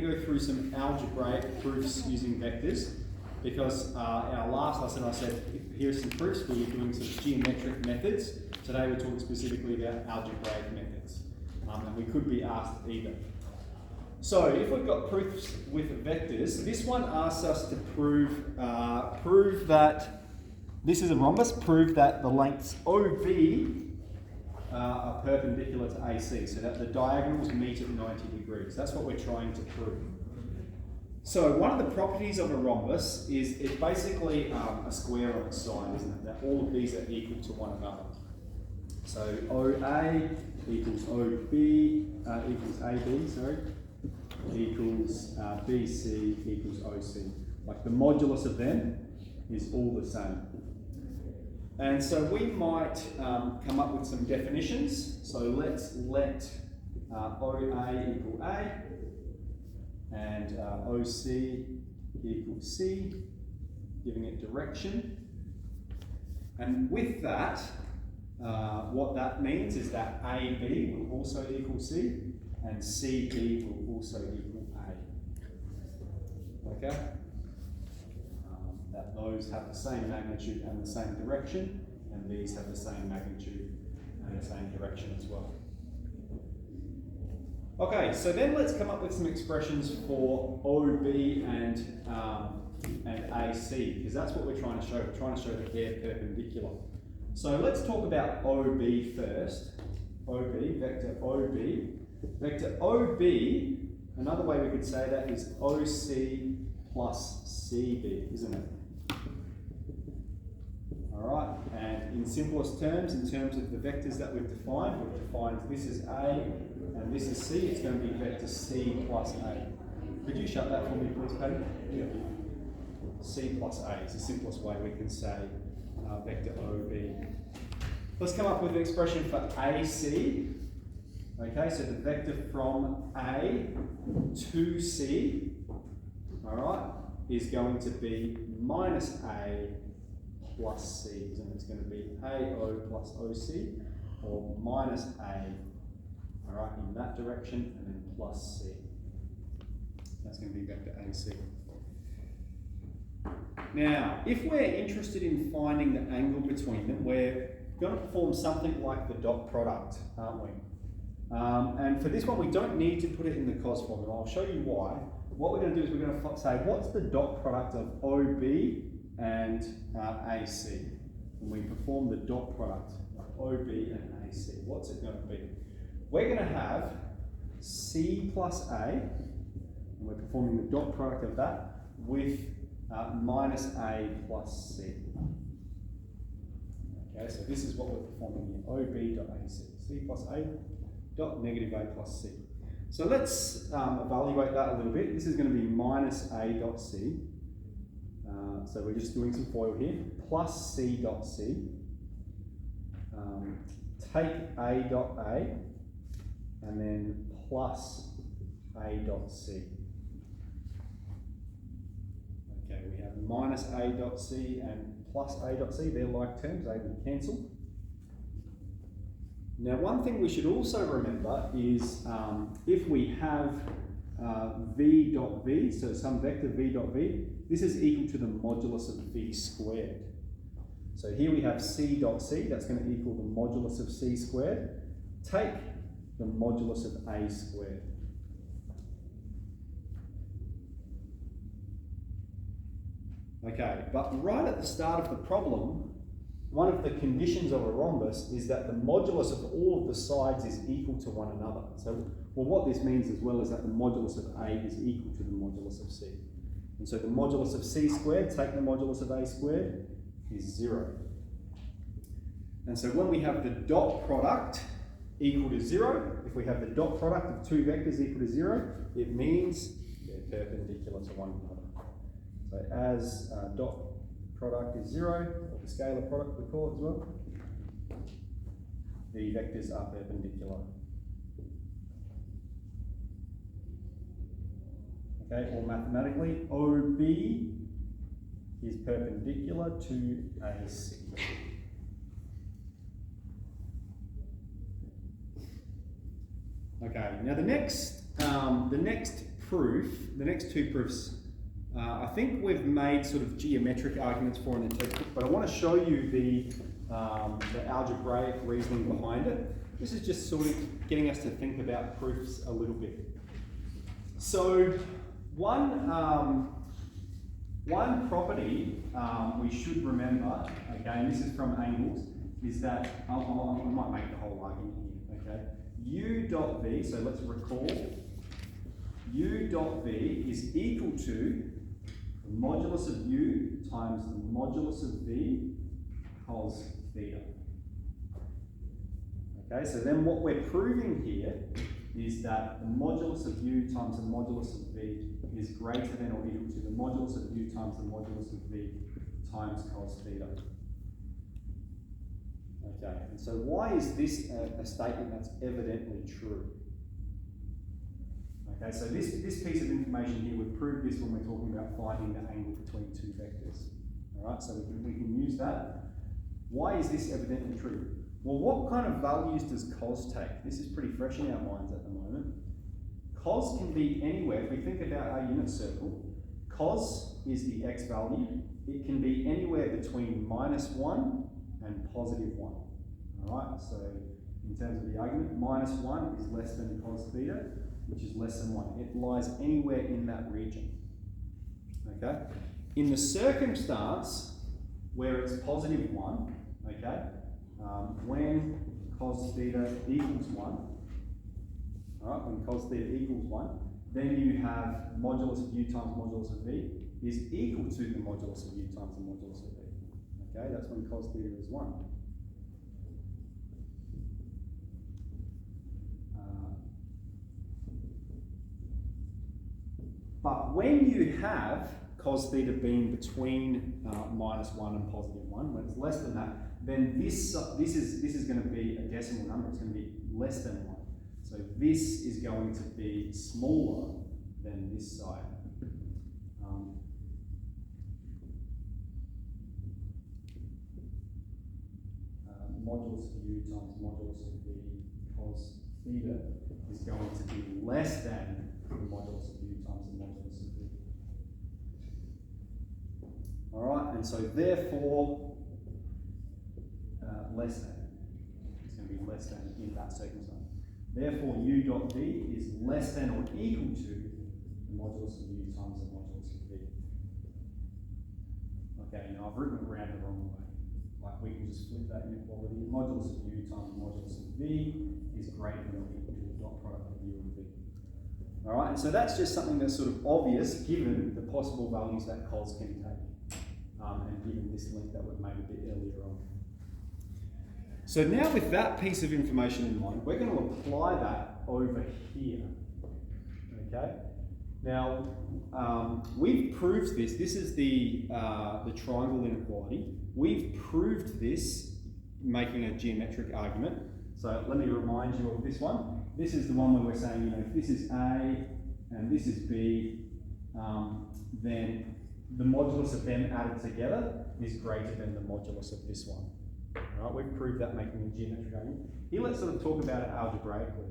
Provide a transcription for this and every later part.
going to go through some algebraic proofs using vectors, because our last lesson I said, here's some proofs, we were doing some geometric methods. Today we're talking specifically about algebraic methods, and we could be asked either. So if we've got proofs with vectors, this one asks us to prove that this is a rhombus, prove that the lengths OB are perpendicular to AC, so that the diagonals meet at 90 degrees. That's what we're trying to prove. So one of the properties of a rhombus is it's basically a square on its side, isn't it? That all of these are equal to one another. So OA equals OB equals AB, sorry, equals BC equals OC. Like the modulus of them is all the same. And so we might come up with some definitions. So let's let OA equal A and OC equal C, giving it direction. And with that, what that means is that AB will also equal C and CB will also equal A. Okay? That those have the same magnitude and the same direction, and these have the same magnitude and the same direction as well. Okay, so then let's come up with some expressions for OB and AC, because that's what we're trying to show. We're trying to show that they're perpendicular. So let's talk about OB first. OB, vector OB. Vector OB, another way we could say that is OC plus CB, isn't it? Alright, and in simplest terms, in terms of the vectors that we've defined this is A and this is C, it's going to be vector C plus A. Could you shut that for me please, Paddy? Yeah. C plus A is the simplest way we can say vector OB. Let's come up with an expression for AC. Okay, so the vector from A to C, alright, is going to be minus A plus C, and it's going to be AO plus OC, or minus A, alright, in that direction, and then plus C. That's going to be vector AC. Now, if we're interested in finding the angle between them, we're going to perform something like the dot product, aren't we? And for this one, we don't need to put it in the cos formula. I'll show you why. What we're going to do is we're going to say, what's the dot product of OB and AC? And we perform the dot product of OB and AC. What's it going to be? We're going to have C plus A, and we're performing the dot product of that with minus A plus C. Okay, so this is what we're performing here, OB dot AC. C plus A dot negative A plus C. So let's evaluate that a little bit. This is going to be minus A dot C. So we're just doing some FOIL here. Plus C dot C. Take A dot A. And then plus A dot C. Okay, we have minus A dot C and plus A dot C. They're like terms, they will cancel. Now, one thing we should also remember is if we have v dot v, so some vector v dot v, this is equal to the modulus of v squared. So here we have c dot c, that's going to equal the modulus of c squared. Take the modulus of a squared. Okay, but right at the start of the problem, one of the conditions of a rhombus is that the modulus of all of the sides is equal to one another. So, well, what this means as well is that the modulus of A is equal to the modulus of C. And so the modulus of C squared, take the modulus of A squared, is 0. And so when we have the dot product equal to 0, if we have the dot product of two vectors equal to 0, it means they're perpendicular to one another. So as dot product is 0, or the scalar product we call it as well, the vectors are perpendicular. Okay, or mathematically, OB is perpendicular to AC. Okay, now the next proof, the next two proofs, I think we've made sort of geometric arguments for in the textbook, but I want to show you the algebraic reasoning behind it. This is just sort of getting us to think about proofs a little bit. So one property we should remember, okay, and this is from angles, is that, I might make the whole argument here, okay? U dot V, so let's recall, U dot V is equal to the modulus of U times the modulus of V cos theta. Okay, so then what we're proving here is that the modulus of U times the modulus of V is greater than or equal to the modulus of U times the modulus of V times cos theta. Okay, and so why is this a statement that's evidently true? Okay, so this piece of information here, we've proved this when we're talking about finding the angle between two vectors. All right, so we can use that. Why is this evidently true? Well, what kind of values does cos take? This is pretty fresh in our minds at the moment. Cos can be anywhere. If we think about our unit circle, cos is the x value. It can be anywhere between -1 and +1. All right, so in terms of the argument, -1 is less than cos theta, which is less than 1. It lies anywhere in that region. Okay? In the circumstance where it's +1, okay, when cos theta equals 1, all right, when cos theta equals 1, then you have modulus of U times modulus of V is equal to the modulus of U times the modulus of V. Okay, that's when cos theta is 1. But when you have cos theta being between -1 and +1, when it's less than that, then this is going to be a decimal number. It's going to be less than 1. So this is going to be smaller than this side. Modulus of U times modulus of V cos theta is going to be less than the modulus of U times the modulus of V. All right, and so therefore, less than. It's going to be less than in that circumstance. Therefore, U dot V is less than or equal to the modulus of U times the modulus of V. Okay, now I've written it around the wrong way. Like we can just flip that inequality. Modulus of U times the modulus of V is greater than or equal to the dot product of U and V. All right, so that's just something that's sort of obvious given the possible values that cos can take, and given this link that we've made a bit earlier on. So now with that piece of information in mind, we're going to apply that over here. Okay. Now we've proved this. This is the triangle inequality. We've proved this making a geometric argument. So let me remind you of this one. This is the one where we're saying, you know, if this is A and this is B, then the modulus of them added together is greater than the modulus of this one. All right, we've proved that making a geometric argument. Here, let's sort of talk about it algebraically.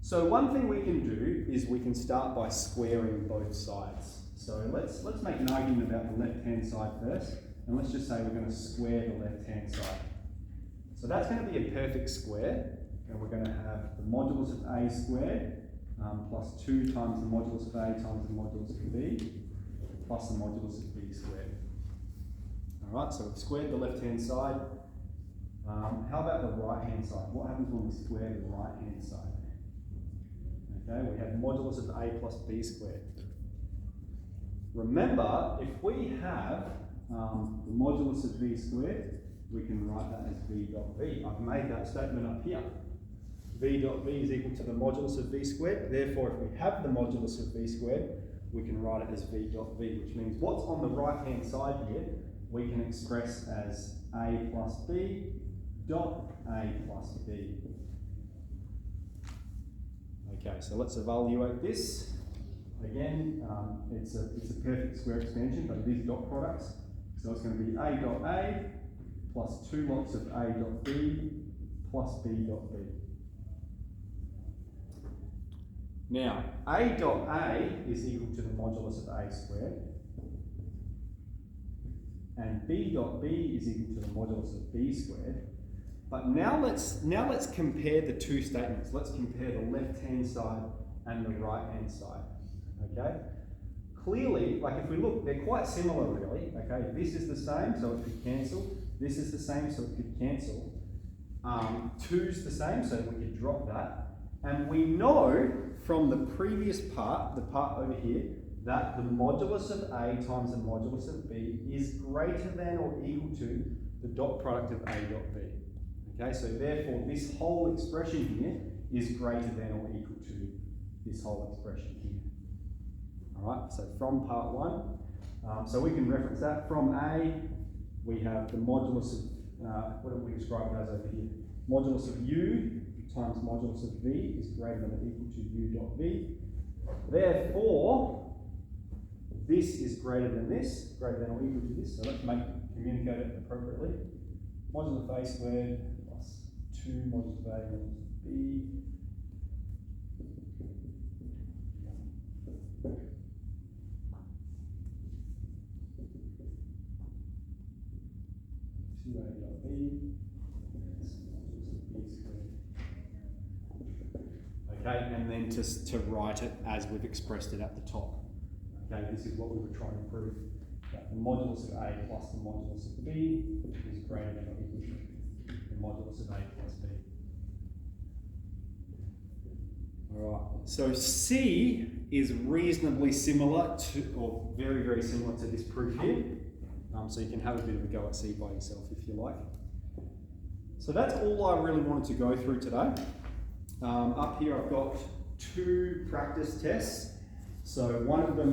So one thing we can do is we can start by squaring both sides. So let's make an argument about the left-hand side first, and let's just say we're going to square the left-hand side. So that's going to be a perfect square, and we're going to have the modulus of A squared plus 2 times the modulus of A times the modulus of B plus the modulus of B squared. All right, so we've squared the left-hand side. How about the right-hand side? What happens when we square the right-hand side? Okay, we have modulus of A plus B squared. Remember, if we have the modulus of V squared, we can write that as V dot V. I've made that statement up here. V dot V is equal to the modulus of V squared. Therefore, if we have the modulus of V squared, we can write it as V dot V, which means what's on the right-hand side here, we can express as A plus B dot A plus B. Okay, so let's evaluate this. Again, it's a perfect square expansion, but it is dot products. So it's going to be A dot A plus 2 lots of A dot B plus B dot B. Now, A dot A is equal to the modulus of A squared, and B dot B is equal to the modulus of B squared. But now let's compare the two statements. Let's compare the left-hand side and the right-hand side, okay? Clearly, like if we look, they're quite similar really, okay? This is the same, so it could cancel. This is the same, so it could cancel. 2's the same, so we could drop that. And we know from the previous part, the part over here, that the modulus of A times the modulus of B is greater than or equal to the dot product of A dot B. Okay, so therefore this whole expression here is greater than or equal to this whole expression here. Alright, so from part one, so we can reference that. From A, we have the modulus of, what do we describe it as over here? Modulus of U times modulus of V is greater than or equal to U dot V. Therefore, this is greater than this, greater than or equal to this. So let's communicate it appropriately. Modulus of A squared plus 2 modulus of A modulus of B. A dot B. Okay, and then to write it as we've expressed it at the top. Okay, this is what we were trying to prove. That the modulus of A plus the modulus of B is greater than or equal to the modulus of A plus B. Alright, so C is reasonably similar to, or very, very similar to this proof here. So you can have a bit of a go at C by yourself if you like. So that's all I really wanted to go through today. Up here I've got 2 practice tests. So one of them